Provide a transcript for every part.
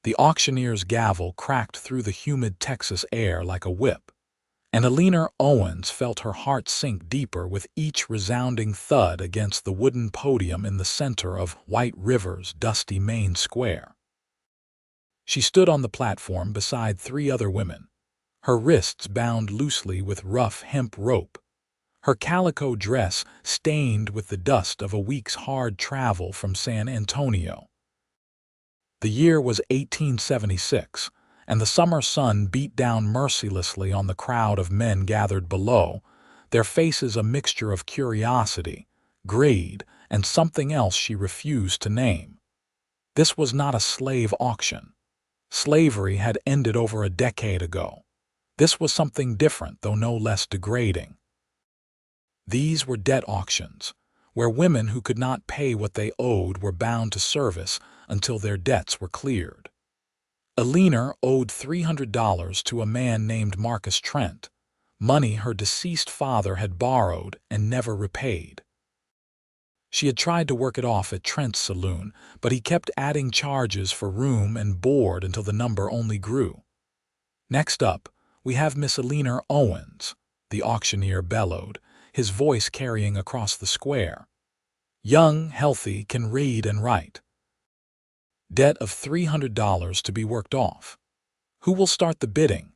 The auctioneer's gavel cracked through the humid Texas air like a whip, and Eleanor Owens felt her heart sink deeper with each resounding thud against the wooden podium in the center of White River's dusty main square. She stood on the platform beside three other women, her wrists bound loosely with rough hemp rope, her calico dress stained with the dust of a week's hard travel from San Antonio. The year was 1876, and the summer sun beat down mercilessly on the crowd of men gathered below, their faces a mixture of curiosity, greed, and something else she refused to name. This was not a slave auction. Slavery had ended over a decade ago. This was something different, though no less degrading. These were debt auctions, where women who could not pay what they owed were bound to service until their debts were cleared. Eleanor owed $300 to a man named Marcus Trent, money her deceased father had borrowed and never repaid. She had tried to work it off at Trent's saloon, but he kept adding charges for room and board until the number only grew. "Next up, we have Miss Eleanor Owens," the auctioneer bellowed, his voice carrying across the square. "Young, healthy, can read and write. Debt of $300 to be worked off. Who will start the bidding?"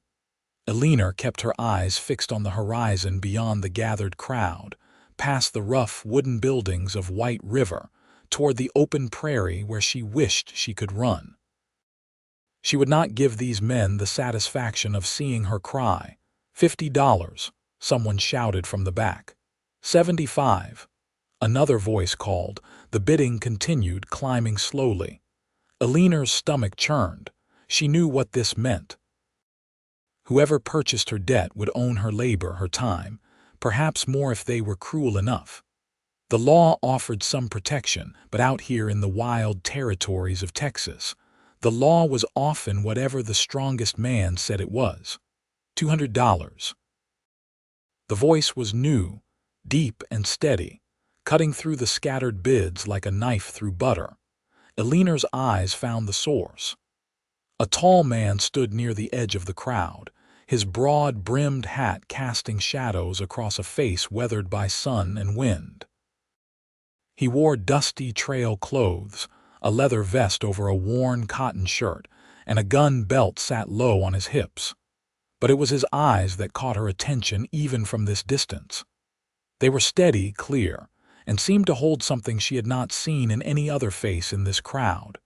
Eleanor kept her eyes fixed on the horizon beyond the gathered crowd, past the rough wooden buildings of White River, toward the open prairie where she wished she could run. She would not give these men the satisfaction of seeing her cry. $50, someone shouted from the back. $75. Another voice called. The bidding continued, climbing slowly. Eleanor's stomach churned. She knew what this meant. Whoever purchased her debt would own her labor, her time, perhaps more if they were cruel enough. The law offered some protection, but out here in the wild territories of Texas, the law was often whatever the strongest man said it was. $200. The voice was new, deep and steady, cutting through the scattered bids like a knife through butter. Eleanor's eyes found the source. A tall man stood near the edge of the crowd, his broad-brimmed hat casting shadows across a face weathered by sun and wind. He wore dusty trail clothes, a leather vest over a worn cotton shirt, and a gun belt sat low on his hips. But it was his eyes that caught her attention even from this distance. They were steady, clear, and seemed to hold something she had not seen in any other face in this crowd.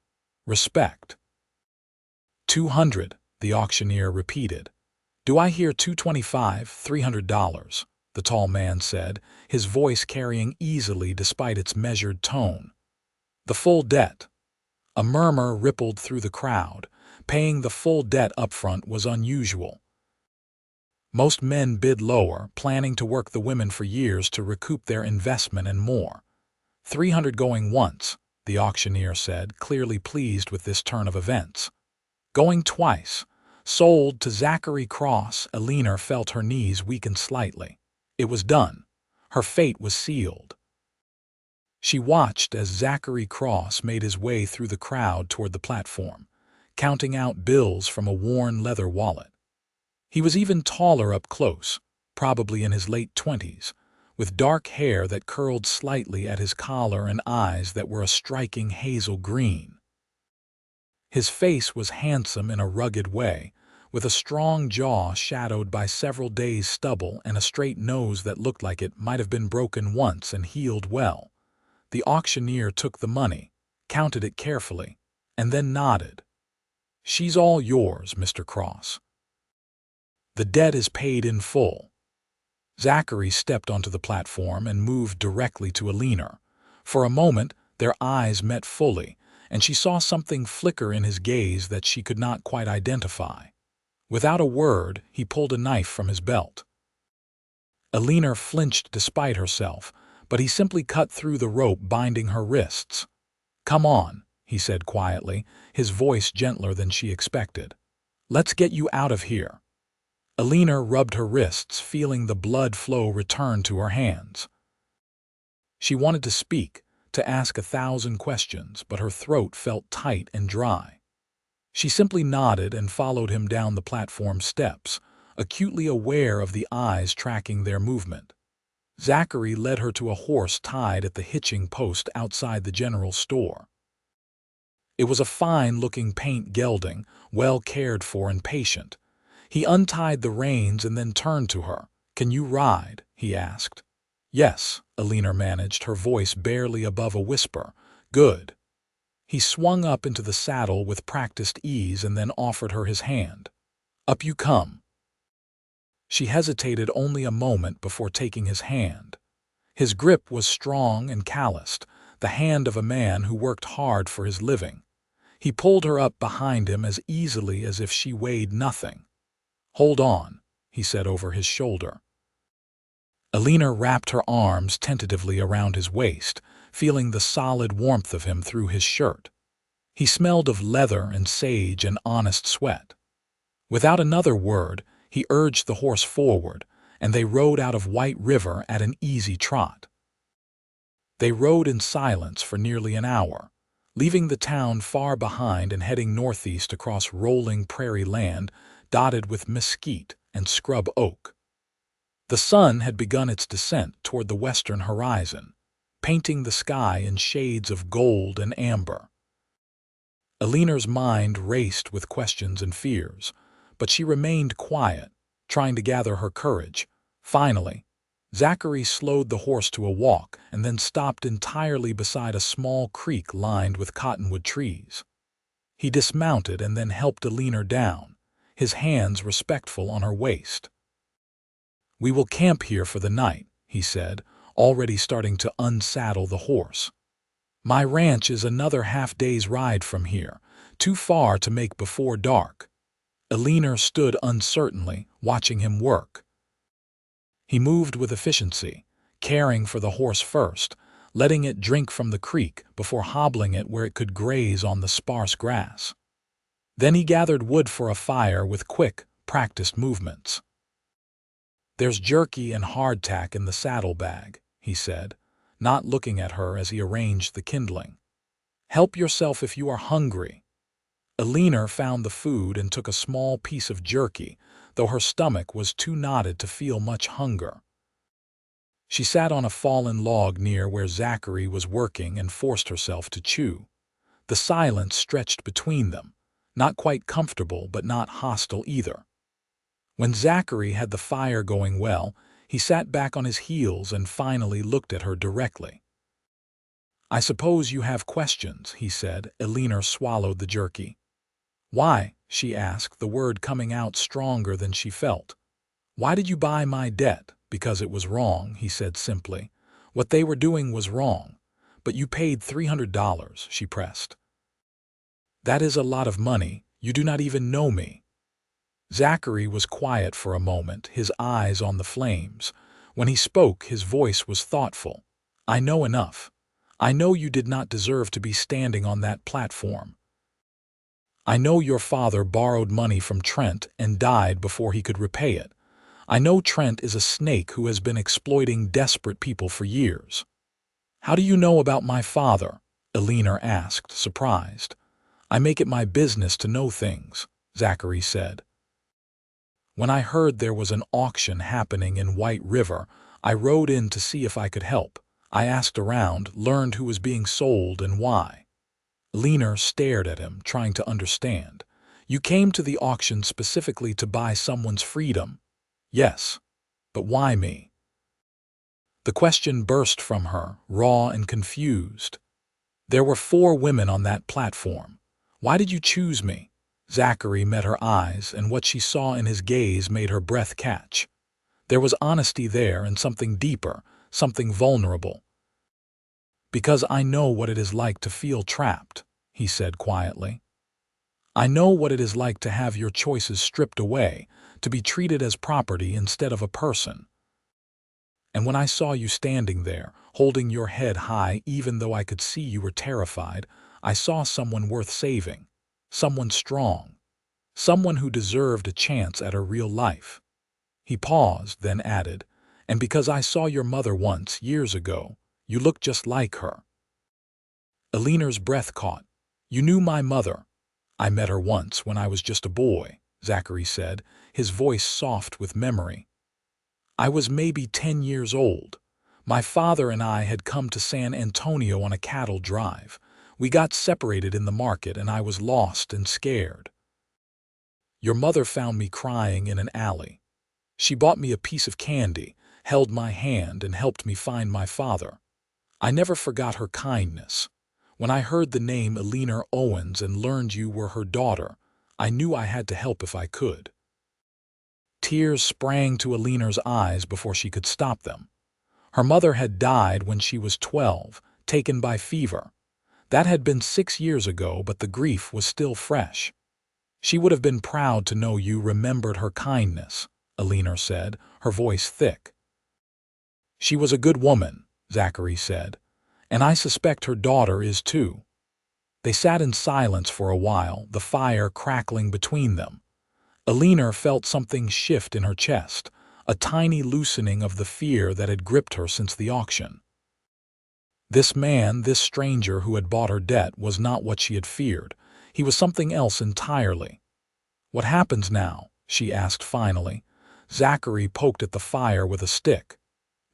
Respect. $200, the auctioneer repeated. "Do I hear $225, $300? The tall man said, his voice carrying easily despite its measured tone. "The full debt." A murmur rippled through the crowd. Paying the full debt up front was unusual. Most men bid lower, planning to work the women for years to recoup their investment and more. $300 going once, the auctioneer said, clearly pleased with this turn of events. Going twice. Sold to Zachary Cross. Eleanor felt her knees weaken slightly. It was done. Her fate was sealed. She watched as Zachary Cross made his way through the crowd toward the platform, counting out bills from a worn leather wallet. He was even taller up close, probably in his late 20s, with dark hair that curled slightly at his collar and eyes that were a striking hazel green. His face was handsome in a rugged way, with a strong jaw shadowed by several days' stubble and a straight nose that looked like it might have been broken once and healed well. The auctioneer took the money, counted it carefully, and then nodded. "She's all yours, Mr. Cross. The debt is paid in full." Zachary stepped onto the platform and moved directly to Eleanor. For a moment, their eyes met fully, and she saw something flicker in his gaze that she could not quite identify. Without a word, he pulled a knife from his belt. Eleanor flinched despite herself, but he simply cut through the rope binding her wrists. "Come on," he said quietly, his voice gentler than she expected. "Let's get you out of here." Eleanor rubbed her wrists, feeling the blood flow return to her hands. She wanted to speak, to ask 1,000 questions, but her throat felt tight and dry. She simply nodded and followed him down the platform steps, acutely aware of the eyes tracking their movement. Zachary led her to a horse tied at the hitching post outside the general store. It was a fine-looking paint gelding, well cared for and patient. He untied the reins and then turned to her. "Can you ride?" he asked. "Yes," Eleanor managed, her voice barely above a whisper. "Good." He swung up into the saddle with practiced ease and then offered her his hand. "Up you come." She hesitated only a moment before taking his hand. His grip was strong and calloused, the hand of a man who worked hard for his living. He pulled her up behind him as easily as if she weighed nothing. "Hold on," he said over his shoulder. Eleanor wrapped her arms tentatively around his waist, feeling the solid warmth of him through his shirt. He smelled of leather and sage and honest sweat. Without another word, he urged the horse forward, and they rode out of White River at an easy trot. They rode in silence for nearly an hour, leaving the town far behind and heading northeast across rolling prairie land dotted with mesquite and scrub oak. The sun had begun its descent toward the western horizon, painting the sky in shades of gold and amber. Eleanor's mind raced with questions and fears, but she remained quiet, trying to gather her courage. Finally, Zachary slowed the horse to a walk and then stopped entirely beside a small creek lined with cottonwood trees. He dismounted and then helped Eleanor down, his hands respectful on her waist. "We will camp here for the night," he said, already starting to unsaddle the horse. "My ranch is another half-day's ride from here, too far to make before dark." Eleanor stood uncertainly, watching him work. He moved with efficiency, caring for the horse first, letting it drink from the creek before hobbling it where it could graze on the sparse grass. Then he gathered wood for a fire with quick, practiced movements. "There's jerky and hardtack in the saddlebag," he said, not looking at her as he arranged the kindling. "Help yourself if you are hungry." Eleanor found the food and took a small piece of jerky, though her stomach was too knotted to feel much hunger. She sat on a fallen log near where Zachary was working and forced herself to chew. The silence stretched between them, not quite comfortable but not hostile either. When Zachary had the fire going well, he sat back on his heels and finally looked at her directly. "I suppose you have questions," he said. Eleanor swallowed the jerky. "Why?" she asked, the word coming out stronger than she felt. "Why did you buy my debt?" "Because it was wrong," he said simply. "What they were doing was wrong. But you paid $300, she pressed. "That is a lot of money. You do not even know me." Zachary was quiet for a moment, his eyes on the flames. When he spoke, his voice was thoughtful. "I know enough. I know you did not deserve to be standing on that platform. I know your father borrowed money from Trent and died before he could repay it. I know Trent is a snake who has been exploiting desperate people for years." "How do you know about my father?" Eleanor asked, surprised. "I make it my business to know things," Zachary said. "When I heard there was an auction happening in White River, I rode in to see if I could help. I asked around, learned who was being sold and why." Eleanor stared at him, trying to understand. "You came to the auction specifically to buy someone's freedom?" "Yes. But why me?" The question burst from her, raw and confused. "There were 4 women on that platform. Why did you choose me?" Zachary met her eyes, and what she saw in his gaze made her breath catch. There was honesty there and something deeper, something vulnerable. "Because I know what it is like to feel trapped," he said quietly. "I know what it is like to have your choices stripped away, to be treated as property instead of a person. And when I saw you standing there, holding your head high even though I could see you were terrified, I saw someone worth saving, someone strong, someone who deserved a chance at a real life." He paused, then added, "And because I saw your mother once, years ago, you look just like her." Eleanor's breath caught. "You knew my mother." I met her once when I was just a boy, Zachary said, his voice soft with memory. I was maybe 10 years old. My father and I had come to San Antonio on a cattle drive. We got separated in the market and I was lost and scared. Your mother found me crying in an alley. She bought me a piece of candy, held my hand, and helped me find my father. I never forgot her kindness. When I heard the name Eleanor Owens and learned you were her daughter, I knew I had to help if I could. Tears sprang to Eleanor's eyes before she could stop them. Her mother had died when she was 12, taken by fever. That had been 6 years ago, but the grief was still fresh. She would have been proud to know you remembered her kindness, Eleanor said, her voice thick. She was a good woman, Zachary said, and I suspect her daughter is too. They sat in silence for a while, the fire crackling between them. Eleanor felt something shift in her chest, a tiny loosening of the fear that had gripped her since the auction. This man, this stranger who had bought her debt, was not what she had feared. He was something else entirely. What happens now? She asked finally. Zachary poked at the fire with a stick.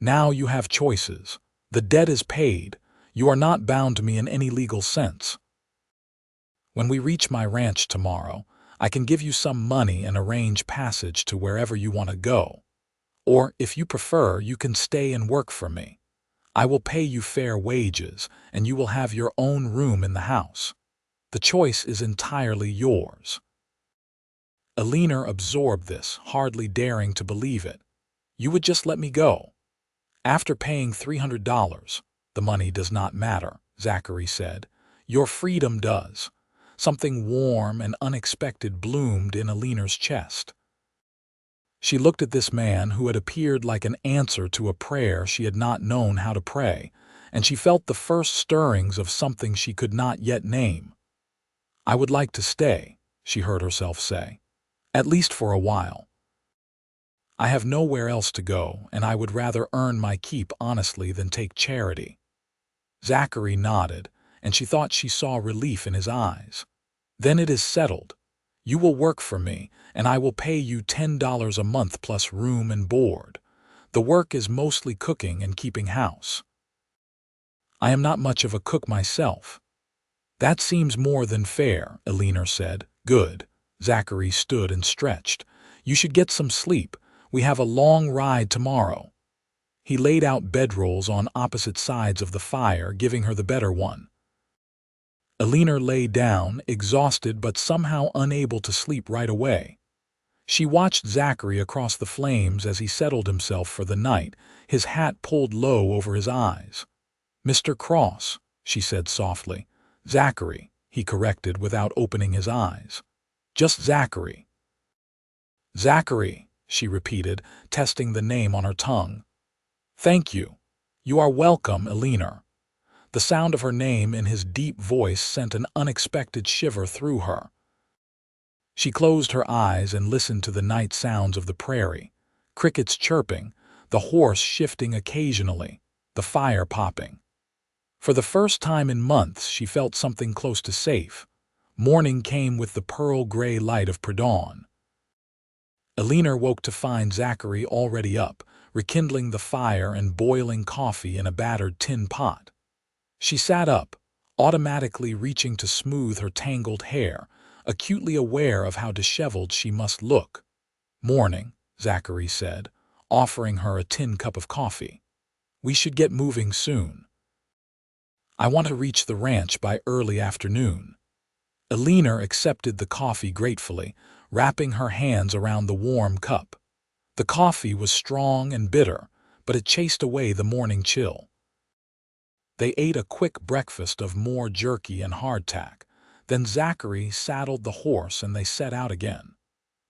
Now you have choices. The debt is paid. You are not bound to me in any legal sense. When we reach my ranch tomorrow, I can give you some money and arrange passage to wherever you want to go. Or, if you prefer, you can stay and work for me. I will pay you fair wages, and you will have your own room in the house. The choice is entirely yours. Eleanor absorbed this, hardly daring to believe it. You would just let me go? After paying $300, the money does not matter, Zachary said. Your freedom does. Something warm and unexpected bloomed in Eleanor's chest. She looked at this man who had appeared like an answer to a prayer she had not known how to pray, and she felt the first stirrings of something she could not yet name. I would like to stay, she heard herself say, at least for a while. I have nowhere else to go, and I would rather earn my keep honestly than take charity. Zachary nodded, and she thought she saw relief in his eyes. Then it is settled. You will work for me, and I will pay you $10 a month plus room and board. The work is mostly cooking and keeping house. I am not much of a cook myself. That seems more than fair, Eleanor said. Good. Zachary stood and stretched. You should get some sleep. We have a long ride tomorrow. He laid out bedrolls on opposite sides of the fire, giving her the better one. Eleanor lay down, exhausted but somehow unable to sleep right away. She watched Zachary across the flames as he settled himself for the night, his hat pulled low over his eyes. Mr. Cross, she said softly. Zachary, he corrected without opening his eyes. Just Zachary. Zachary, she repeated, testing the name on her tongue. Thank you. You are welcome, Eleanor. The sound of her name in his deep voice sent an unexpected shiver through her. She closed her eyes and listened to the night sounds of the prairie, crickets chirping, the horse shifting occasionally, the fire popping. For the first time in months, she felt something close to safe. Morning came with the pearl-gray light of pre-dawn. Eleanor woke to find Zachary already up, rekindling the fire and boiling coffee in a battered tin pot. She sat up, automatically reaching to smooth her tangled hair, acutely aware of how disheveled she must look. Morning, Zachary said, offering her a tin cup of coffee. We should get moving soon. I want to reach the ranch by early afternoon. Eleanor accepted the coffee gratefully, wrapping her hands around the warm cup. The coffee was strong and bitter, but it chased away the morning chill. They ate a quick breakfast of more jerky and hardtack. Then Zachary saddled the horse and they set out again.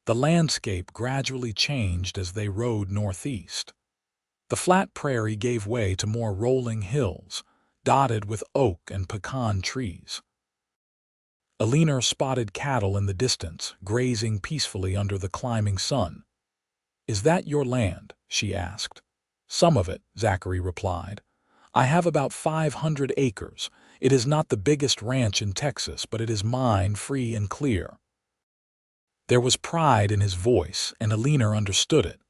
The landscape gradually changed as they rode northeast. The flat prairie gave way to more rolling hills, dotted with oak and pecan trees. Eleanor spotted cattle in the distance, grazing peacefully under the climbing sun. Is that your land? She asked. Some of it, Zachary replied. I have about 500 acres. It is not the biggest ranch in Texas, but it is mine, free and clear." There was pride in his voice, and Eleanor understood it.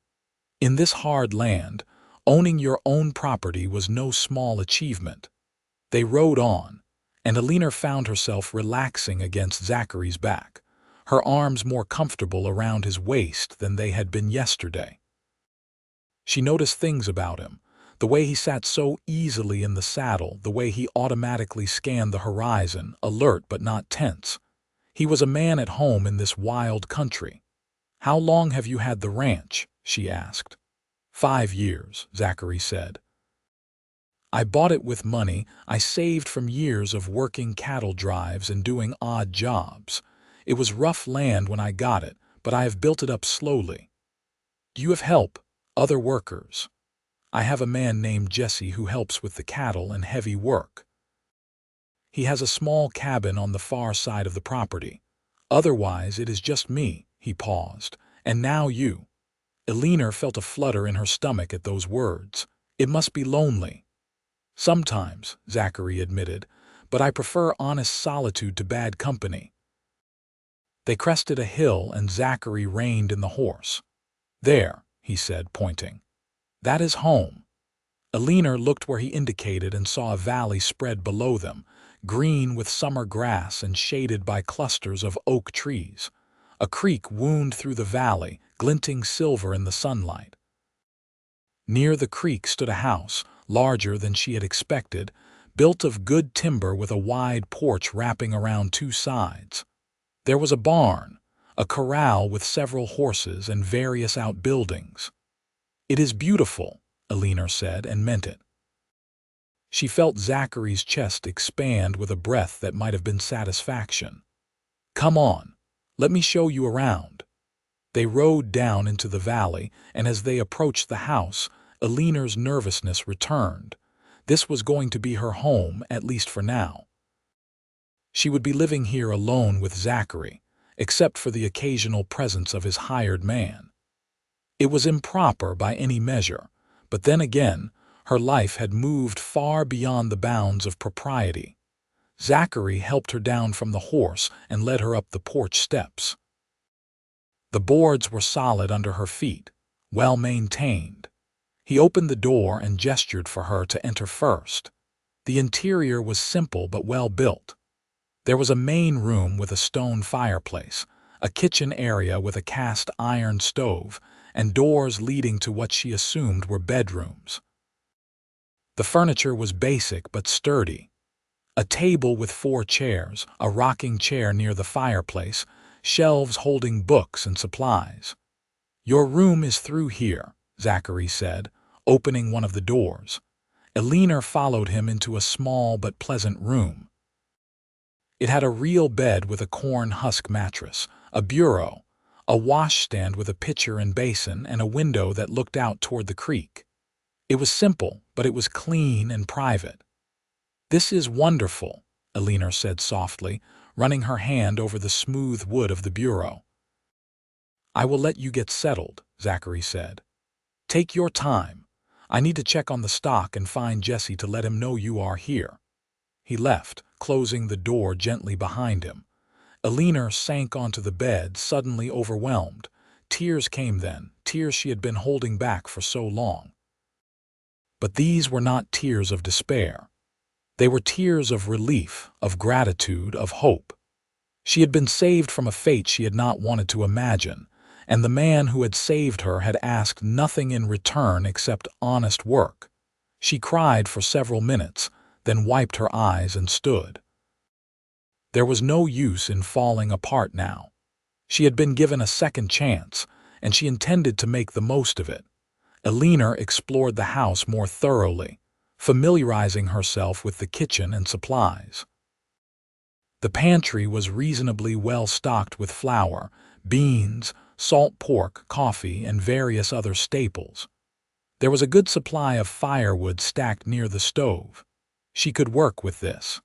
In this hard land, owning your own property was no small achievement. They rode on, and Eleanor found herself relaxing against Zachary's back, her arms more comfortable around his waist than they had been yesterday. She noticed things about him, the way he sat so easily in the saddle, the way he automatically scanned the horizon, alert but not tense. He was a man at home in this wild country. "How long have you had the ranch?" she asked. 5 years, Zachary said. "I bought it with money I saved from years of working cattle drives and doing odd jobs. It was rough land when I got it, but I have built it up slowly." "Do you have help? Other workers?" "I have a man named Jesse who helps with the cattle and heavy work. He has a small cabin on the far side of the property. Otherwise, it is just me." He paused. "And now you." Eleanor felt a flutter in her stomach at those words. "It must be lonely." "Sometimes," Zachary admitted, "but I prefer honest solitude to bad company." They crested a hill and Zachary reined in the horse. "There," he said, pointing. "That is home." Eleanor looked where he indicated and saw a valley spread below them, green with summer grass and shaded by clusters of oak trees. A creek wound through the valley, glinting silver in the sunlight. Near the creek stood a house, larger than she had expected, built of good timber with a wide porch wrapping around 2 sides. There was a barn, a corral with several horses and various outbuildings. "It is beautiful," Eleanor said, and meant it. She felt Zachary's chest expand with a breath that might have been satisfaction. "Come on, let me show you around." They rode down into the valley, and as they approached the house, Eleanor's nervousness returned. This was going to be her home, at least for now. She would be living here alone with Zachary, except for the occasional presence of his hired man. It was improper by any measure, but then again, her life had moved far beyond the bounds of propriety. Zachary helped her down from the horse and led her up the porch steps. The boards were solid under her feet, well maintained. He opened the door and gestured for her to enter first. The interior was simple but well built. There was a main room with a stone fireplace, a kitchen area with a cast iron stove, and doors leading to what she assumed were bedrooms. The furniture was basic but sturdy. A table with 4 chairs, a rocking chair near the fireplace, shelves holding books and supplies. "Your room is through here," Zachary said, opening one of the doors. Eleanor followed him into a small but pleasant room. It had a real bed with a corn husk mattress, a bureau, a washstand with a pitcher and basin, and a window that looked out toward the creek. It was simple, but it was clean and private. "This is wonderful," Eleanor said softly, running her hand over the smooth wood of the bureau. "I will let you get settled," Zachary said. "Take your time. I need to check on the stock and find Jesse to let him know you are here." He left, closing the door gently behind him. Eleanor sank onto the bed, suddenly overwhelmed. Tears came then, tears she had been holding back for so long. But these were not tears of despair. They were tears of relief, of gratitude, of hope. She had been saved from a fate she had not wanted to imagine, and the man who had saved her had asked nothing in return except honest work. She cried for several minutes, then wiped her eyes and stood. There was no use in falling apart now. She had been given a second chance, and she intended to make the most of it. Eleanor explored the house more thoroughly, familiarizing herself with the kitchen and supplies. The pantry was reasonably well stocked with flour, beans, salt pork, coffee, and various other staples. There was a good supply of firewood stacked near the stove. She could work with this.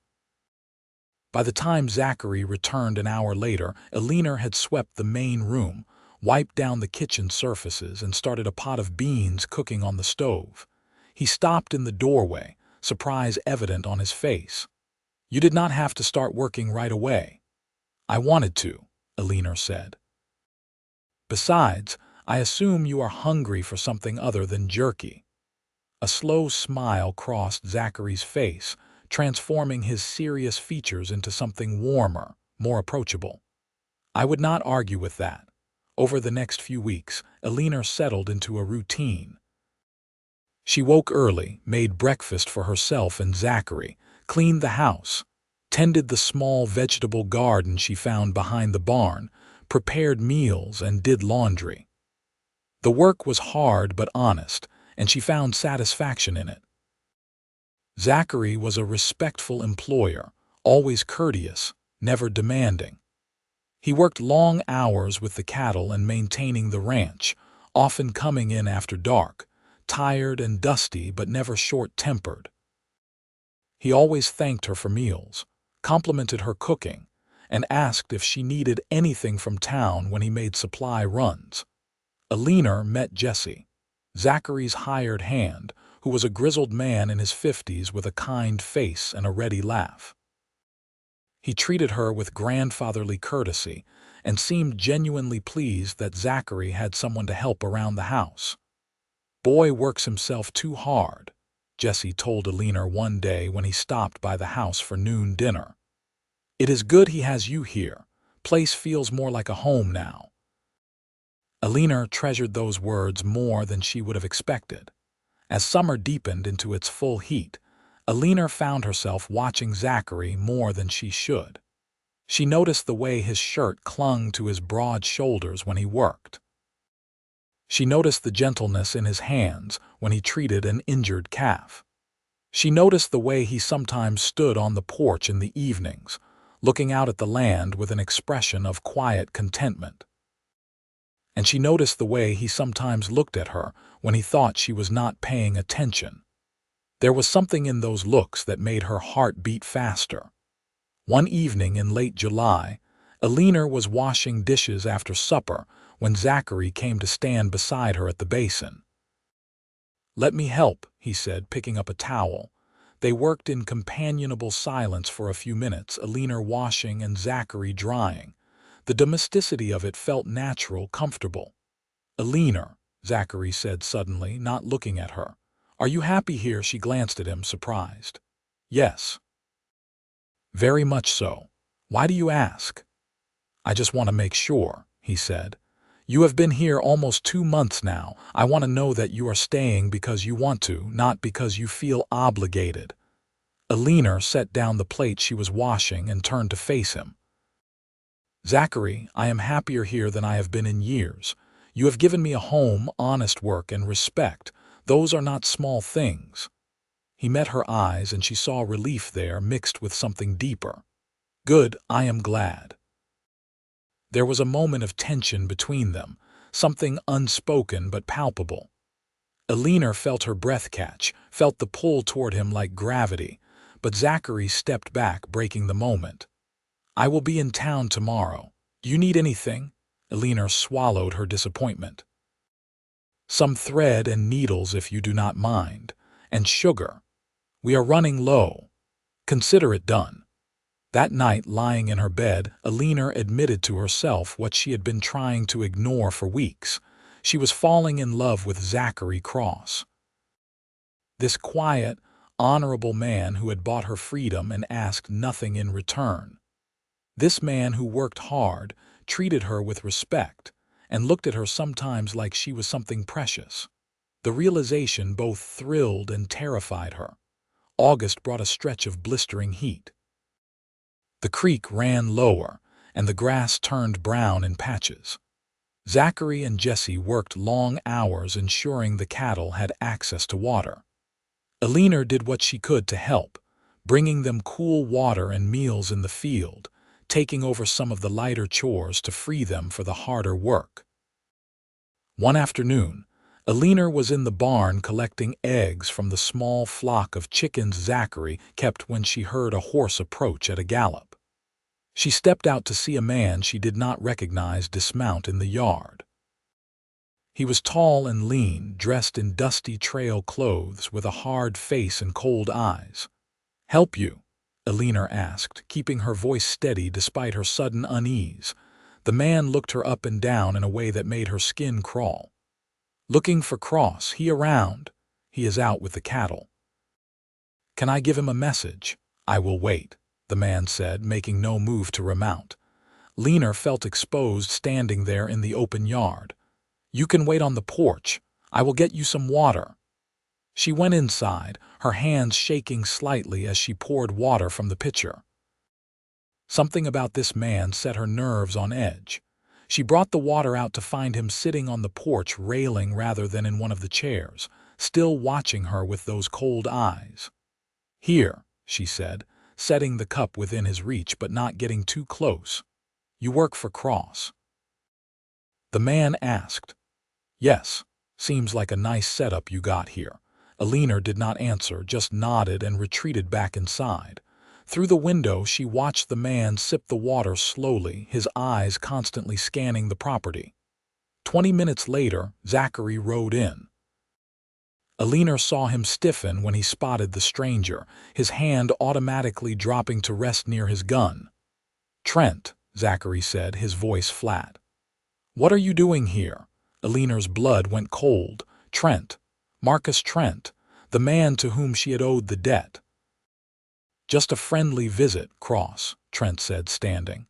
By the time Zachary returned an hour later, Eleanor had swept the main room, wiped down the kitchen surfaces, and started a pot of beans cooking on the stove. He stopped in the doorway, surprise evident on his face. You did not have to start working right away. I wanted to, Eleanor said. Besides, I assume you are hungry for something other than jerky. A slow smile crossed Zachary's face, transforming his serious features into something warmer, more approachable. I would not argue with that. Over the next few weeks, Eleanor settled into a routine. She woke early, made breakfast for herself and Zachary, cleaned the house, tended the small vegetable garden she found behind the barn, prepared meals, and did laundry. The work was hard but honest, and she found satisfaction in it. Zachary was a respectful employer, always courteous, never demanding. He worked long hours with the cattle and maintaining the ranch, often coming in after dark, tired and dusty but never short-tempered. He always thanked her for meals, complimented her cooking, and asked if she needed anything from town when he made supply runs. Eleanor met Jesse, Zachary's hired hand, who was a grizzled man in his 50s with a kind face and a ready laugh. He treated her with grandfatherly courtesy and seemed genuinely pleased that Zachary had someone to help around the house. "Boy works himself too hard," Jesse told Eleanor one day when he stopped by the house for noon dinner. "It is good he has you here. Place feels more like a home now." Eleanor treasured those words more than she would have expected. As summer deepened into its full heat, Eleanor found herself watching Zachary more than she should. She noticed the way his shirt clung to his broad shoulders when he worked. She noticed the gentleness in his hands when he treated an injured calf. She noticed the way he sometimes stood on the porch in the evenings, looking out at the land with an expression of quiet contentment. And she noticed the way he sometimes looked at her when he thought she was not paying attention. There was something in those looks that made her heart beat faster. One evening in late July, Eleanor was washing dishes after supper when Zachary came to stand beside her at the basin. "Let me help," he said, picking up a towel. They worked in companionable silence for a few minutes, Eleanor washing and Zachary drying. The domesticity of it felt natural, comfortable. "Eleanor," Zachary said suddenly, not looking at her. "Are you happy here?" She glanced at him, surprised. "Yes." "Very much so. Why do you ask?" "I just want to make sure," he said. "You have been here almost 2 months now. I want to know that you are staying because you want to, not because you feel obligated." Eleanor set down the plate she was washing and turned to face him. "Zachary, I am happier here than I have been in years. You have given me a home, honest work, and respect. Those are not small things." He met her eyes, and she saw relief there mixed with something deeper. "Good, I am glad." There was a moment of tension between them, something unspoken but palpable. Eleanor felt her breath catch, felt the pull toward him like gravity, but Zachary stepped back, breaking the moment. "I will be in town tomorrow. Do you need anything?" Eleanor swallowed her disappointment. "Some thread and needles if you do not mind, and sugar. We are running low. Consider it done." That night, lying in her bed, Eleanor admitted to herself what she had been trying to ignore for weeks. She was falling in love with Zachary Cross. This quiet, honorable man who had bought her freedom and asked nothing in return. This man who worked hard, treated her with respect, and looked at her sometimes like she was something precious. The realization both thrilled and terrified her. August brought a stretch of blistering heat. The creek ran lower, and the grass turned brown in patches. Zachary and Jesse worked long hours ensuring the cattle had access to water. Eleanor did what she could to help, bringing them cool water and meals in the field, taking over some of the lighter chores to free them for the harder work. One afternoon, Eleanor was in the barn collecting eggs from the small flock of chickens Zachary kept when she heard a horse approach at a gallop. She stepped out to see a man she did not recognize dismount in the yard. He was tall and lean, dressed in dusty trail clothes with a hard face and cold eyes. "Help you?" Eleanor asked, keeping her voice steady despite her sudden unease. The man looked her up and down in a way that made her skin crawl. "Looking for Cross. He around. He is out with the cattle." "Can I give him a message?" "I will wait," the man said, making no move to remount. Eleanor felt exposed standing there in the open yard. "You can wait on the porch. I will get you some water." She went inside, her hands shaking slightly as she poured water from the pitcher. Something about this man set her nerves on edge. She brought the water out to find him sitting on the porch railing rather than in one of the chairs, still watching her with those cold eyes. "Here," she said, setting the cup within his reach but not getting too close. "You work for Cross?" The man asked. "Yes. Seems like a nice setup you got here." Eleanor did not answer, just nodded and retreated back inside. Through the window, she watched the man sip the water slowly, his eyes constantly scanning the property. 20 minutes later, Zachary rode in. Eleanor saw him stiffen when he spotted the stranger, his hand automatically dropping to rest near his gun. "Trent," Zachary said, his voice flat. "What are you doing here?" Eleanor's blood went cold. Trent. Marcus Trent, the man to whom she had owed the debt. "Just a friendly visit, Cross," Trent said, standing.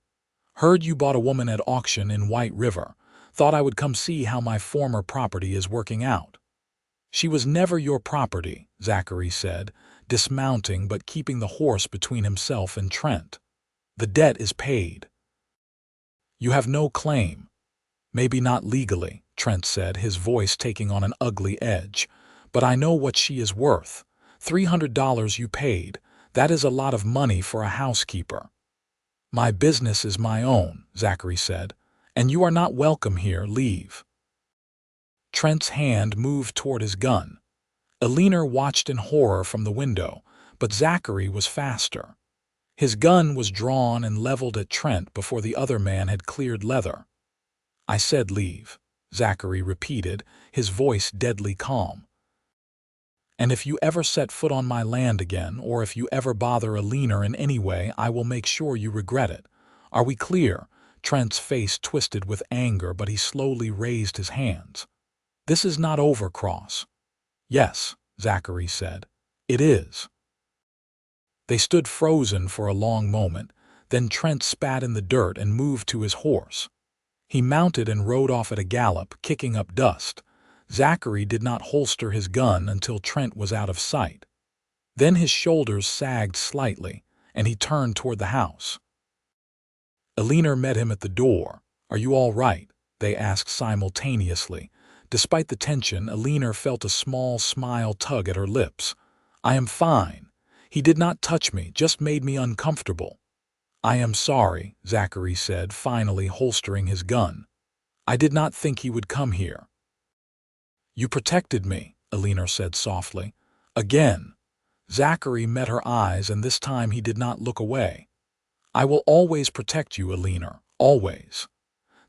"Heard you bought a woman at auction in White River. Thought I would come see how my former property is working out." "She was never your property," Zachary said, dismounting but keeping the horse between himself and Trent. "The debt is paid." "You have no claim." "Maybe not legally," Trent said, his voice taking on an ugly edge. "But I know what she is worth. $300 you paid. That is a lot of money for a housekeeper." "My business is my own," Zachary said, "and you are not welcome here. Leave." Trent's hand moved toward his gun. Eleanor watched in horror from the window, but Zachary was faster. His gun was drawn and leveled at Trent before the other man had cleared leather. "I said leave," Zachary repeated, his voice deadly calm. "And if you ever set foot on my land again, or if you ever bother Eleanor in any way, I will make sure you regret it. Are we clear?" Trent's face twisted with anger, but he slowly raised his hands. "This is not over, Cross." "Yes," Zachary said. "It is." They stood frozen for a long moment, then Trent spat in the dirt and moved to his horse. He mounted and rode off at a gallop, kicking up dust. Zachary did not holster his gun until Trent was out of sight. Then his shoulders sagged slightly, and he turned toward the house. Eleanor met him at the door. "Are you all right?" they asked simultaneously. Despite the tension, Eleanor felt a small smile tug at her lips. "I am fine. He did not touch me, just made me uncomfortable." "I am sorry," Zachary said, finally holstering his gun. "I did not think he would come here." "You protected me," Eleanor said softly. "Again." Zachary met her eyes, and this time he did not look away. "I will always protect you, Eleanor, always."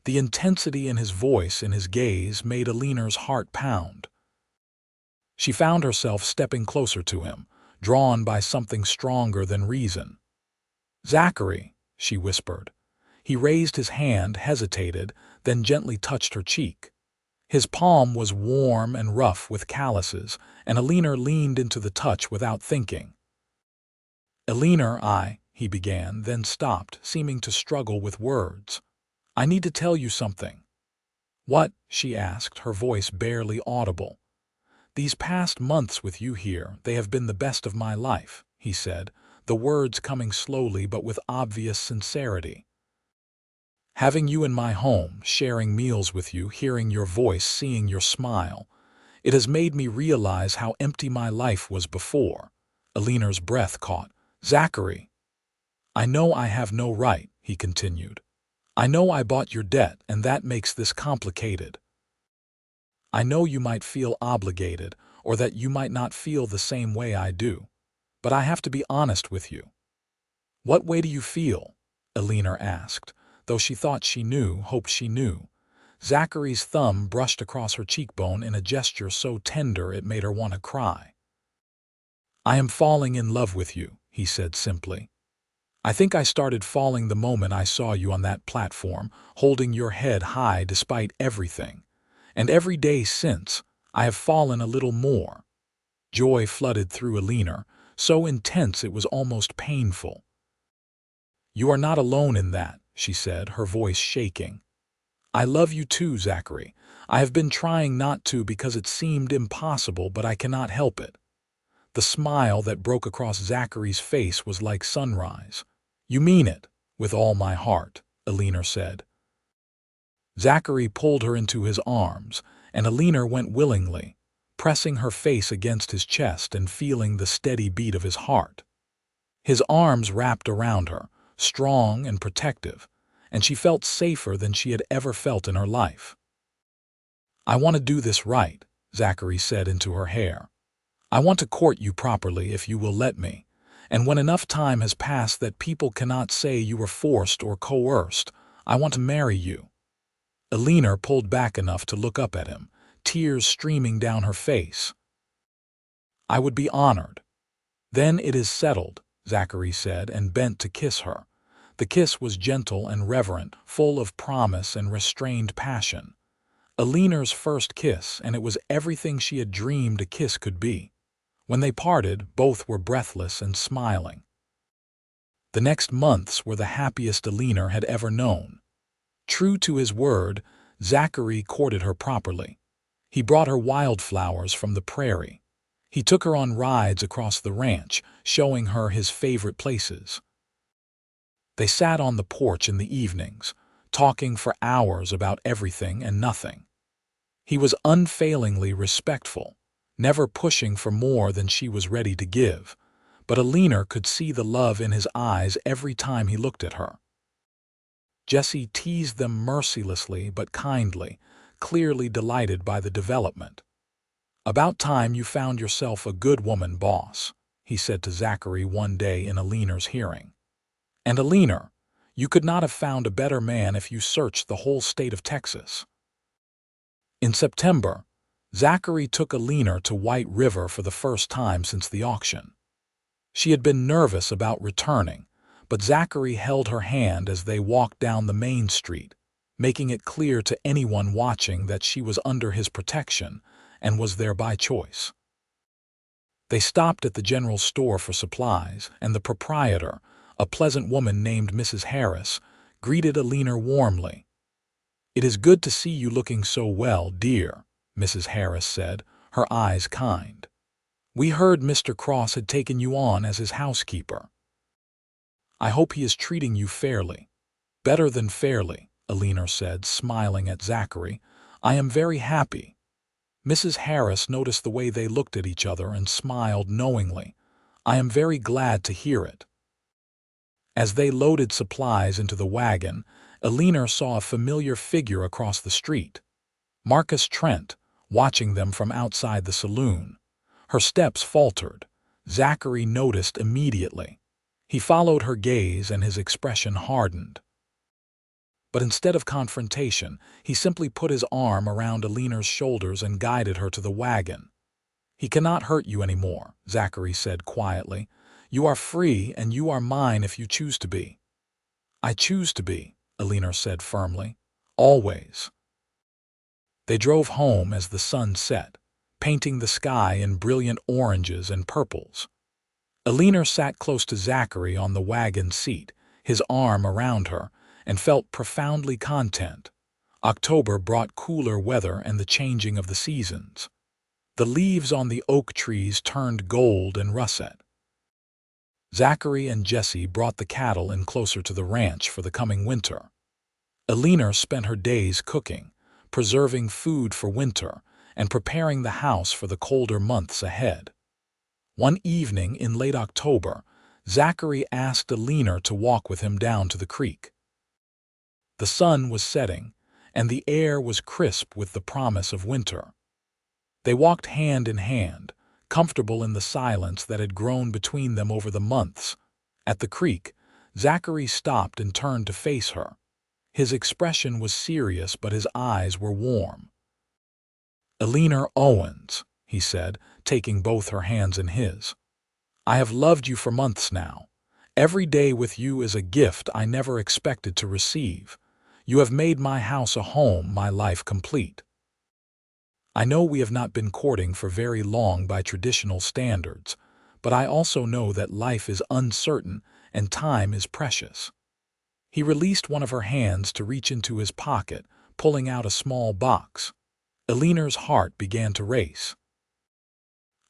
The intensity in his voice and his gaze made Eleanor's heart pound. She found herself stepping closer to him, drawn by something stronger than reason. "Zachary," she whispered. He raised his hand, hesitated, then gently touched her cheek. His palm was warm and rough with calluses, and Eleanor leaned into the touch without thinking. "Eleanor, he began, then stopped, seeming to struggle with words. "I need to tell you something." "What?" she asked, her voice barely audible. "These past months with you here, they have been the best of my life," he said, the words coming slowly but with obvious sincerity. "Having you in my home, sharing meals with you, hearing your voice, seeing your smile, it has made me realize how empty my life was before." Eleanor's breath caught. "Zachary." "I know I have no right," he continued. "I know I bought your debt, and that makes this complicated. I know you might feel obligated, or that you might not feel the same way I do. But I have to be honest with you." "What way do you feel?" Eleanor asked, though she thought she knew, hoped she knew. Zachary's thumb brushed across her cheekbone in a gesture so tender it made her want to cry. "I am falling in love with you," he said simply. I think I started falling the moment I saw you on that platform, holding your head high despite everything. And every day since, I have fallen a little more. Joy flooded through Eleanor, so intense it was almost painful. You are not alone in that, she said, her voice shaking. I love you too, Zachary. I have been trying not to because it seemed impossible, but I cannot help it. The smile that broke across Zachary's face was like sunrise. You mean it, with all my heart, Eleanor said. Zachary pulled her into his arms, and Eleanor went willingly, pressing her face against his chest and feeling the steady beat of his heart. His arms wrapped around her, strong and protective, and she felt safer than she had ever felt in her life. I want to do this right, Zachary said into her hair. I want to court you properly if you will let me, and when enough time has passed that people cannot say you were forced or coerced, I want to marry you. Eleanor pulled back enough to look up at him, tears streaming down her face. I would be honored. Then it is settled, Zachary said, and bent to kiss her. The kiss was gentle and reverent, full of promise and restrained passion. Eleanor's first kiss, and it was everything she had dreamed a kiss could be. When they parted, both were breathless and smiling. The next months were the happiest Eleanor had ever known. True to his word, Zachary courted her properly. He brought her wildflowers from the prairie. He took her on rides across the ranch, showing her his favorite places. They sat on the porch in the evenings, talking for hours about everything and nothing. He was unfailingly respectful, never pushing for more than she was ready to give, but Eleanor could see the love in his eyes every time he looked at her. Jesse teased them mercilessly but kindly, clearly delighted by the development. About time you found yourself a good woman, boss, he said to Zachary one day in Eleanor's hearing. And Eleanor, you could not have found a better man if you searched the whole state of Texas. In September, Zachary took Eleanor to White River for the first time since the auction. She had been nervous about returning, but Zachary held her hand as they walked down the main street, making it clear to anyone watching that she was under his protection and was there by choice. They stopped at the general store for supplies, and the proprietor, a pleasant woman named Mrs. Harris, greeted Eleanor warmly. It is good to see you looking so well, dear, Mrs. Harris said, her eyes kind. We heard Mr. Cross had taken you on as his housekeeper. I hope he is treating you fairly. Better than fairly, Eleanor said, smiling at Zachary. I am very happy. Mrs. Harris noticed the way they looked at each other and smiled knowingly. I am very glad to hear it. As they loaded supplies into the wagon, Eleanor saw a familiar figure across the street. Marcus Trent, watching them from outside the saloon. Her steps faltered. Zachary noticed immediately. He followed her gaze and his expression hardened. But instead of confrontation, he simply put his arm around Eleanor's shoulders and guided her to the wagon. He cannot hurt you anymore, Zachary said quietly. You are free and you are mine if you choose to be. I choose to be, Eleanor said firmly. Always. They drove home as the sun set, painting the sky in brilliant oranges and purples. Eleanor sat close to Zachary on the wagon seat, his arm around her, and felt profoundly content. October brought cooler weather and the changing of the seasons. The leaves on the oak trees turned gold and russet. Zachary and Jesse brought the cattle in closer to the ranch for the coming winter. Eleanor spent her days cooking, preserving food for winter, and preparing the house for the colder months ahead. One evening in late October, Zachary asked Eleanor to walk with him down to the creek. The sun was setting, and the air was crisp with the promise of winter. They walked hand in hand, comfortable in the silence that had grown between them over the months. At the creek, Zachary stopped and turned to face her. His expression was serious, but his eyes were warm. Eleanor Owens, he said, taking both her hands in his. I have loved you for months now, Every day with you is a gift I never expected to receive. You have made my house a home, my life complete. I know we have not been courting for very long by traditional standards, but I also know that life is uncertain and time is precious. He released one of her hands to reach into his pocket, pulling out a small box. Eleanor's heart began to race.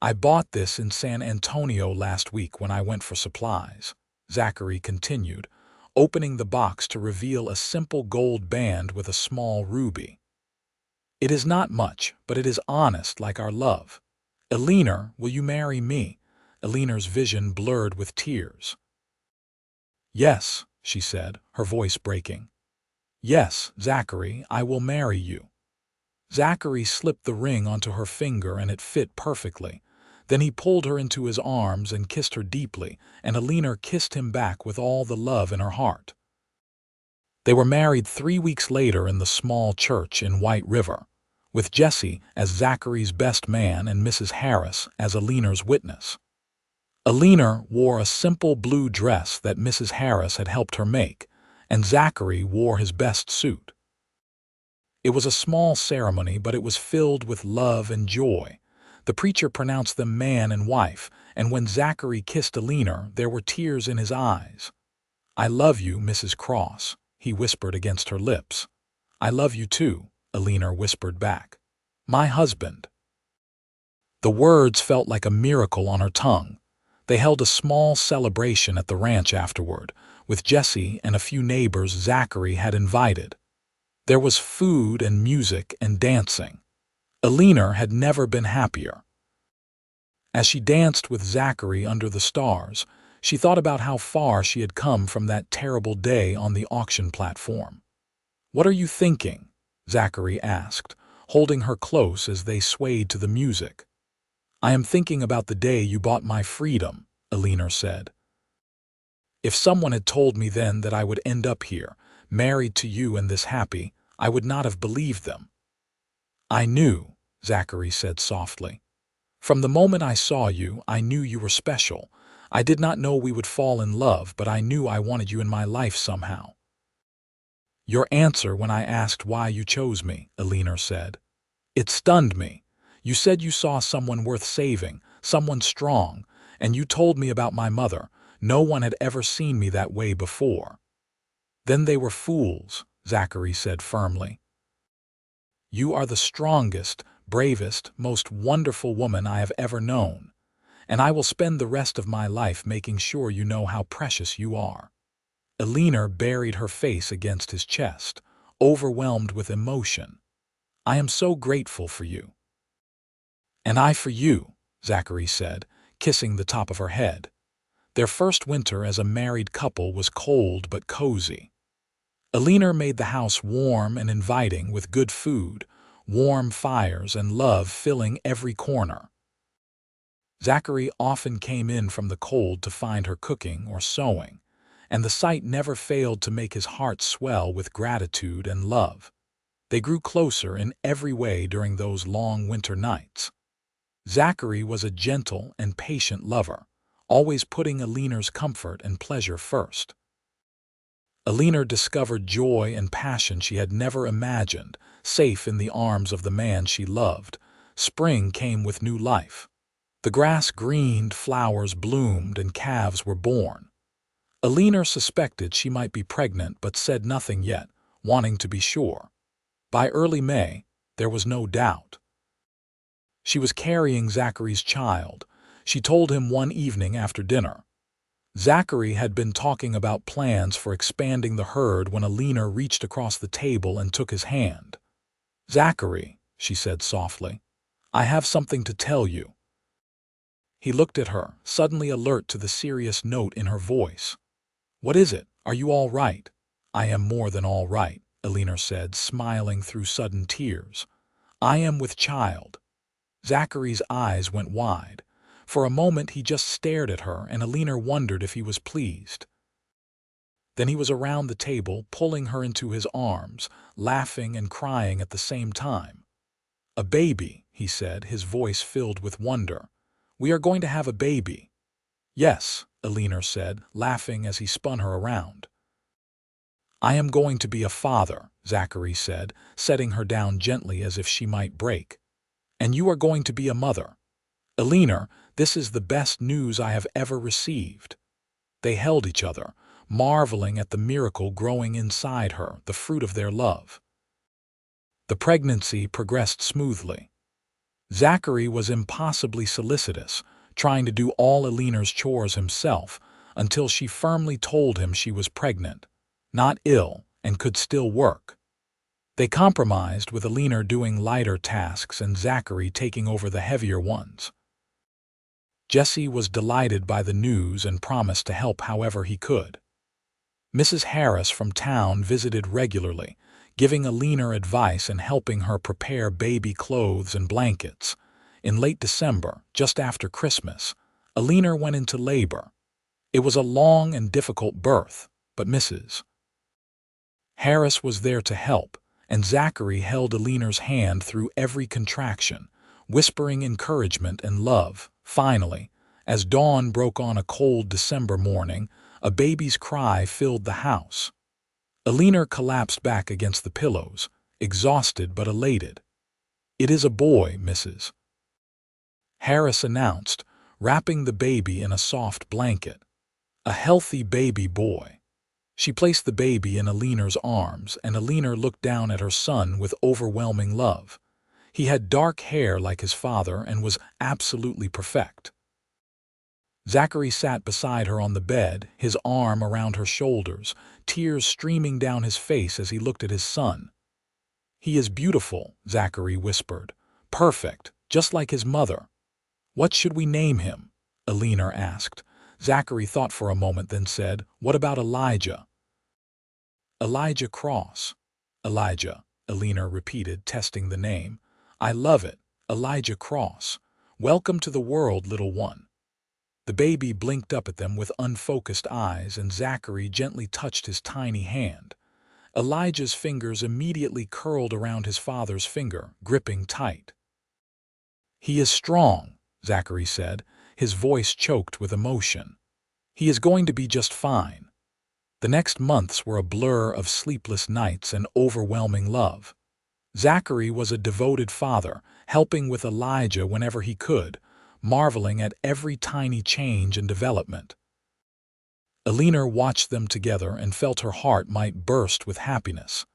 I bought this in San Antonio last week when I went for supplies, Zachary continued, opening the box to reveal a simple gold band with a small ruby. It is not much, but it is honest like our love. Eleanor, will you marry me? Eleanor's vision blurred with tears. Yes, she said, her voice breaking. Yes, Zachary, I will marry you. Zachary slipped the ring onto her finger and it fit perfectly. Then he pulled her into his arms and kissed her deeply, and Eleanor kissed him back with all the love in her heart. They were married 3 weeks later in the small church in White River, with Jesse as Zachary's best man and Mrs. Harris as Eleanor's witness. Eleanor wore a simple blue dress that Mrs. Harris had helped her make, and Zachary wore his best suit. It was a small ceremony, but it was filled with love and joy. The preacher pronounced them man and wife, and when Zachary kissed Eleanor, there were tears in his eyes. "I love you, Mrs. Cross," he whispered against her lips. "I love you too," Eleanor whispered back. "My husband." The words felt like a miracle on her tongue. They held a small celebration at the ranch afterward, with Jesse and a few neighbors Zachary had invited. There was food and music and dancing. Eleanor had never been happier. As she danced with Zachary under the stars, she thought about how far she had come from that terrible day on the auction platform. "What are you thinking?" Zachary asked, holding her close as they swayed to the music. "I am thinking about the day you bought my freedom," Eleanor said. "If someone had told me then that I would end up here, married to you and this happy, I would not have believed them." "I knew," Zachary said softly. "From the moment I saw you, I knew you were special. I did not know we would fall in love, but I knew I wanted you in my life somehow." "Your answer when I asked why you chose me," Eleanor said. "It stunned me. You said you saw someone worth saving, someone strong, and you told me about my mother. No one had ever seen me that way before." "Then they were fools," Zachary said firmly. "You are the strongest, bravest, most wonderful woman I have ever known, and I will spend the rest of my life making sure you know how precious you are." Eleanor buried her face against his chest, overwhelmed with emotion. "I am so grateful for you." "And I for you," Zachary said, kissing the top of her head. Their first winter as a married couple was cold but cozy. Eleanor made the house warm and inviting with good food, warm fires, and love filling every corner. Zachary often came in from the cold to find her cooking or sewing, and the sight never failed to make his heart swell with gratitude and love. They grew closer in every way during those long winter nights. Zachary was a gentle and patient lover, always putting Eleanor's comfort and pleasure first. Eleanor discovered joy and passion she had never imagined, safe in the arms of the man she loved. Spring came with new life. The grass greened, flowers bloomed, and calves were born. Eleanor suspected she might be pregnant but said nothing yet, wanting to be sure. By early May, there was no doubt. She was carrying Zachary's child. She told him one evening after dinner. Zachary had been talking about plans for expanding the herd when Eleanor reached across the table and took his hand. "Zachary," she said softly, "I have something to tell you." He looked at her, suddenly alert to the serious note in her voice. "What is it? Are you all right?" "I am more than all right," Eleanor said, smiling through sudden tears. "I am with child." Zachary's eyes went wide. For a moment he just stared at her, and Eleanor wondered if he was pleased. Then he was around the table, pulling her into his arms, laughing and crying at the same time. "A baby," he said, his voice filled with wonder. "We are going to have a baby." Yes, Eleanor said, laughing as he spun her around. I am going to be a father, Zachary said, setting her down gently as if she might break. And you are going to be a mother. Eleanor, this is the best news I have ever received. They held each other, marveling at the miracle growing inside her, the fruit of their love. The pregnancy progressed smoothly. Zachary was impossibly solicitous, trying to do all Eleanor's chores himself, until she firmly told him she was pregnant, not ill, and could still work. They compromised, with Eleanor doing lighter tasks and Zachary taking over the heavier ones. Jesse was delighted by the news and promised to help however he could. Mrs. Harris from town visited regularly, giving Eleanor advice and helping her prepare baby clothes and blankets. In late December, just after Christmas, Eleanor went into labor. It was a long and difficult birth, but Mrs. Harris was there to help, and Zachary held Eleanor's hand through every contraction, whispering encouragement and love. Finally, as dawn broke on a cold December morning, a baby's cry filled the house. Eleanor collapsed back against the pillows, exhausted but elated. It is a boy, Mrs. Harris announced, wrapping the baby in a soft blanket. A healthy baby boy. She placed the baby in Eleanor's arms, and Eleanor looked down at her son with overwhelming love. He had dark hair like his father and was absolutely perfect. Zachary sat beside her on the bed, his arm around her shoulders, tears streaming down his face as he looked at his son. He is beautiful, Zachary whispered. Perfect, just like his mother. What should we name him? Eleanor asked. Zachary thought for a moment, then said, What about Elijah? Elijah Cross. Elijah, Eleanor repeated, testing the name. I love it, Elijah Cross. Welcome to the world, little one. The baby blinked up at them with unfocused eyes, and Zachary gently touched his tiny hand. Elijah's fingers immediately curled around his father's finger, gripping tight. He is strong, Zachary said, his voice choked with emotion. He is going to be just fine. The next months were a blur of sleepless nights and overwhelming love. Zachary was a devoted father, helping with Elijah whenever he could, marveling at every tiny change and development. Eleanor watched them together and felt her heart might burst with happiness.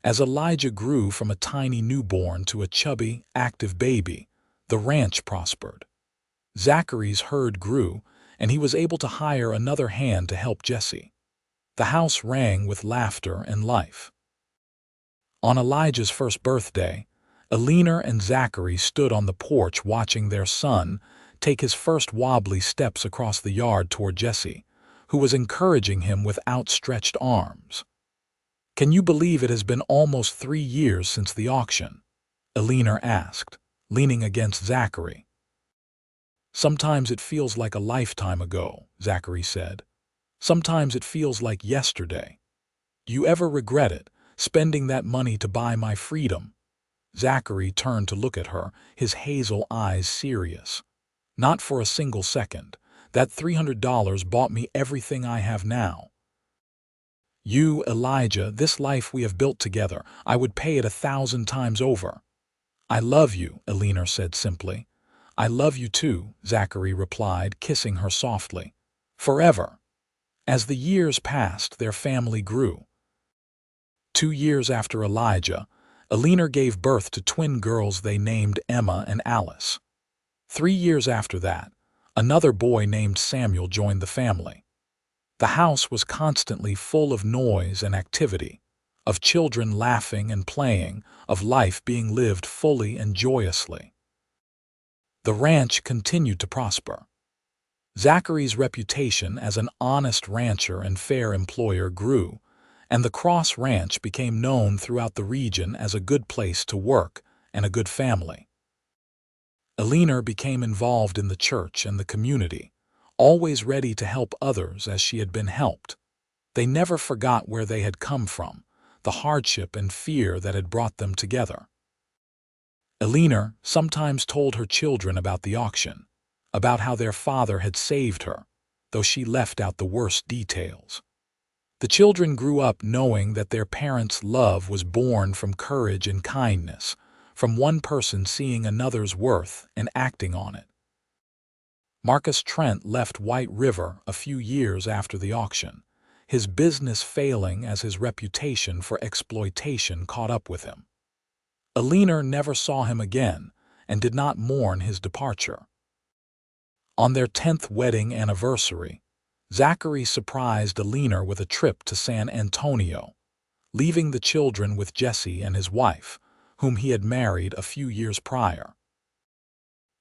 As Elijah grew from a tiny newborn to a chubby, active baby, the ranch prospered. Zachary's herd grew, and he was able to hire another hand to help Jesse. The house rang with laughter and life. On Elijah's first birthday, Eleanor and Zachary stood on the porch watching their son take his first wobbly steps across the yard toward Jesse, who was encouraging him with outstretched arms. Can you believe it has been almost 3 years since the auction? Eleanor asked, leaning against Zachary. Sometimes it feels like a lifetime ago, Zachary said. Sometimes it feels like yesterday. Do you ever regret it, spending that money to buy my freedom? Zachary turned to look at her, his hazel eyes serious. Not for a single second. That $300 bought me everything I have now. You, Elijah, this life we have built together, I would pay it 1,000 times over. I love you, Eleanor said simply. I love you too, Zachary replied, kissing her softly. Forever. As the years passed, their family grew. 2 years after Elijah, Eleanor gave birth to twin girls they named Emma and Alice. 3 years after that, another boy named Samuel joined the family. The house was constantly full of noise and activity, of children laughing and playing, of life being lived fully and joyously. The ranch continued to prosper. Zachary's reputation as an honest rancher and fair employer grew, and the Cross Ranch became known throughout the region as a good place to work and a good family. Eleanor became involved in the church and the community, always ready to help others as she had been helped. They never forgot where they had come from, the hardship and fear that had brought them together. Eleanor sometimes told her children about the auction, about how their father had saved her, though she left out the worst details. The children grew up knowing that their parents' love was born from courage and kindness, from one person seeing another's worth and acting on it. Marcus Trent left White River a few years after the auction, his business failing as his reputation for exploitation caught up with him. Eleanor never saw him again and did not mourn his departure. On their 10th wedding anniversary, Zachary surprised Eleanor with a trip to San Antonio, leaving the children with Jesse and his wife, whom he had married a few years prior.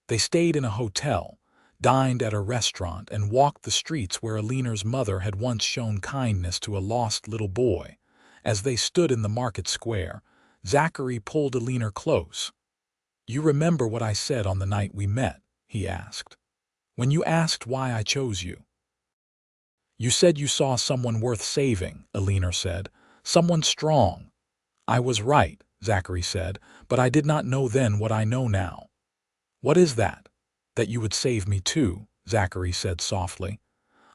They stayed in a hotel, dined at a restaurant, and walked the streets where Eleanor's mother had once shown kindness to a lost little boy. As they stood in the market square, Zachary pulled Eleanor close. "You remember what I said on the night we met?" he asked. "When you asked why I chose you." "You said you saw someone worth saving," Eleanor said. "Someone strong." "I was right," Zachary said, "but I did not know then what I know now." "What is that?" "That you would save me too," Zachary said softly.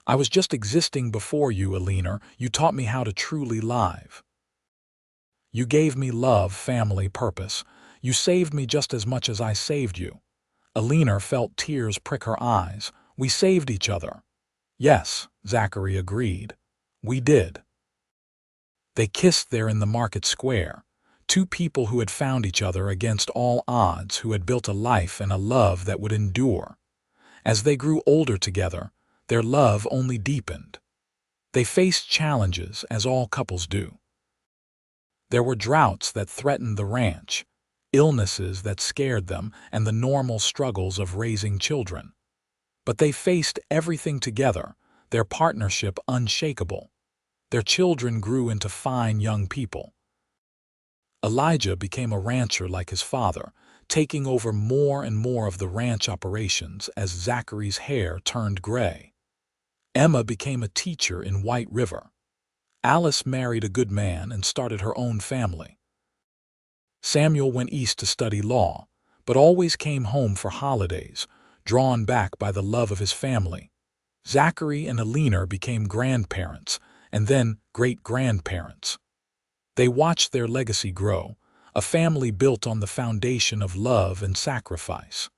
"I was just existing before you, Eleanor. You taught me how to truly live. You gave me love, family, purpose. You saved me just as much as I saved you." Eleanor felt tears prick her eyes. "We saved each other." "Yes," Zachary agreed. "We did." They kissed there in the market square, two people who had found each other against all odds, who had built a life and a love that would endure. As they grew older together, their love only deepened. They faced challenges, as all couples do. There were droughts that threatened the ranch, illnesses that scared them, and the normal struggles of raising children. But they faced everything together, their partnership unshakable. Their children grew into fine young people. Elijah became a rancher like his father, taking over more and more of the ranch operations as Zachary's hair turned gray. Emma became a teacher in White River. Alice married a good man and started her own family. Samuel went east to study law, but always came home for holidays, drawn back by the love of his family. Zachary and Eleanor became grandparents, and then great-grandparents. They watched their legacy grow, a family built on the foundation of love and sacrifice.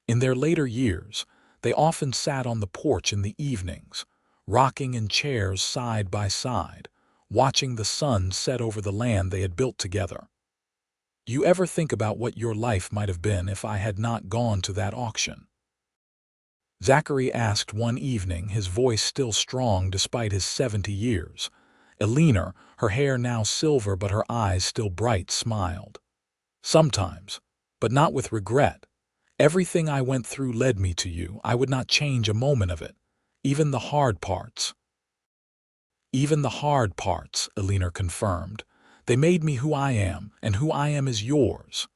In their later years, they often sat on the porch in the evenings, rocking in chairs side by side, watching the sun set over the land they had built together. "You ever think about what your life might have been if I had not gone to that auction?" Zachary asked one evening, his voice still strong despite his 70 years. Eleanor, her hair now silver but her eyes still bright, smiled. "Sometimes, but not with regret. Everything I went through led me to you. I would not change a moment of it, even the hard parts." "Even the hard parts," Eleanor confirmed. "They made me who I am, and who I am is yours."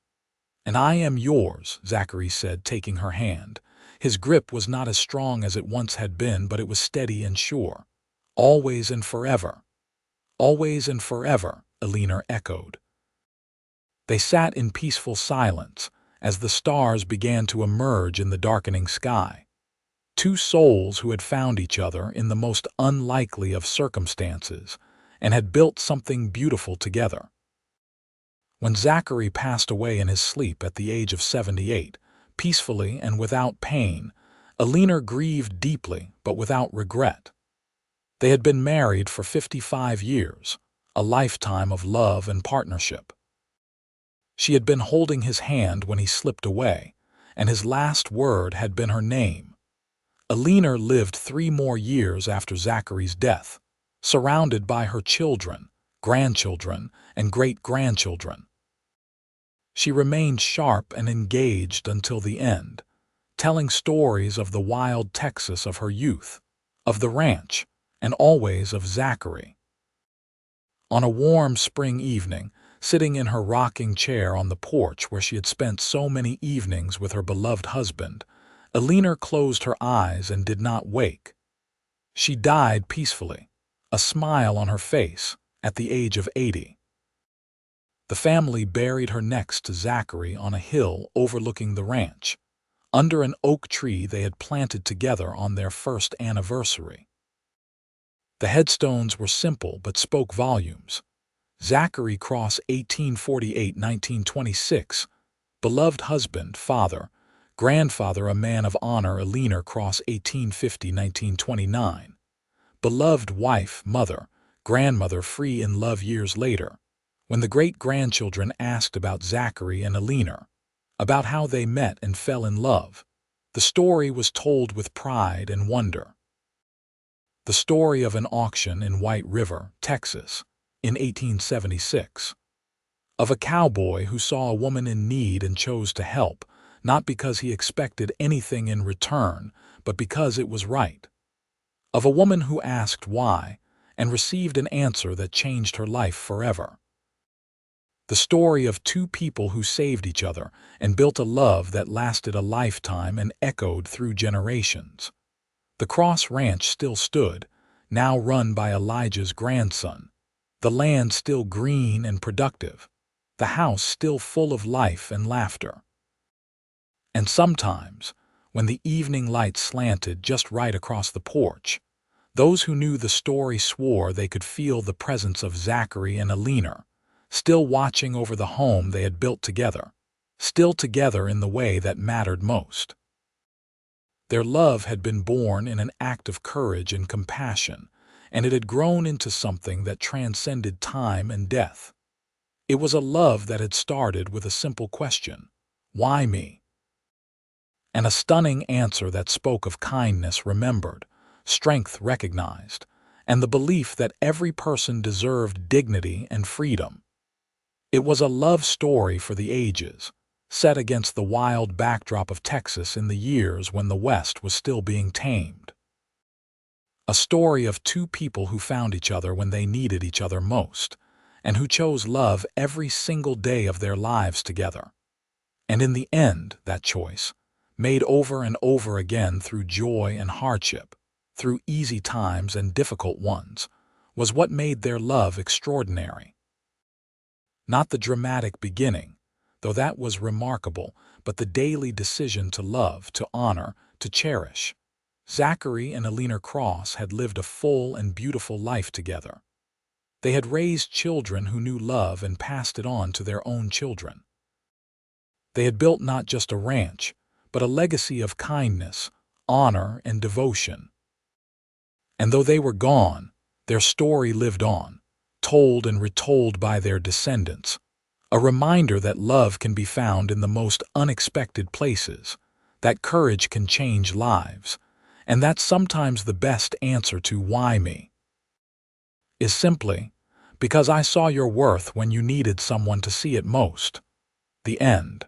"And I am yours," Zachary said, taking her hand. His grip was not as strong as it once had been, but it was steady and sure. "Always and forever." "Always and forever," Eleanor echoed. They sat in peaceful silence as the stars began to emerge in the darkening sky. Two souls who had found each other in the most unlikely of circumstances and had built something beautiful together. When Zachary passed away in his sleep at the age of 78, peacefully and without pain, Eleanor grieved deeply but without regret. They had been married for 55 years, a lifetime of love and partnership. She had been holding his hand when he slipped away, and his last word had been her name. Eleanor lived 3 more years after Zachary's death, surrounded by her children, grandchildren, and great-grandchildren. She remained sharp and engaged until the end, telling stories of the wild Texas of her youth, of the ranch, and always of Zachary. On a warm spring evening, sitting in her rocking chair on the porch where she had spent so many evenings with her beloved husband, Eleanor closed her eyes and did not wake. She died peacefully, a smile on her face, at the age of 80. The family buried her next to Zachary on a hill overlooking the ranch, under an oak tree they had planted together on their first anniversary. The headstones were simple but spoke volumes. Zachary Cross, 1848–1926, beloved husband, father, grandfather, a man of honor. Eleanor Cross, 1850–1929, beloved wife, mother, grandmother, free in love. Years later, when the great-grandchildren asked about Zachary and Eleanor, about how they met and fell in love, the story was told with pride and wonder. The story of an auction in White River, Texas, in 1876. Of a cowboy who saw a woman in need and chose to help, not because he expected anything in return, but because it was right. Of a woman who asked why and received an answer that changed her life forever. The story of two people who saved each other and built a love that lasted a lifetime and echoed through generations. The Cross Ranch still stood, now run by Elijah's grandson, the land still green and productive, the house still full of life and laughter. And sometimes, when the evening light slanted just right across the porch, those who knew the story swore they could feel the presence of Zachary and Eleanor, still watching over the home they had built together, still together in the way that mattered most. Their love had been born in an act of courage and compassion, and it had grown into something that transcended time and death. It was a love that had started with a simple question: why me? And a stunning answer that spoke of kindness remembered, strength recognized, and the belief that every person deserved dignity and freedom. It was a love story for the ages, set against the wild backdrop of Texas in the years when the West was still being tamed. A story of two people who found each other when they needed each other most, and who chose love every single day of their lives together. And in the end, that choice, made over and over again through joy and hardship, through easy times and difficult ones, was what made their love extraordinary. Not the dramatic beginning, though that was remarkable, but the daily decision to love, to honor, to cherish. Zachary and Eleanor Cross had lived a full and beautiful life together. They had raised children who knew love and passed it on to their own children. They had built not just a ranch, but a legacy of kindness, honor, and devotion. And though they were gone, their story lived on, told and retold by their descendants, a reminder that love can be found in the most unexpected places, that courage can change lives, and that sometimes the best answer to why me is simply, because I saw your worth when you needed someone to see it most. The end.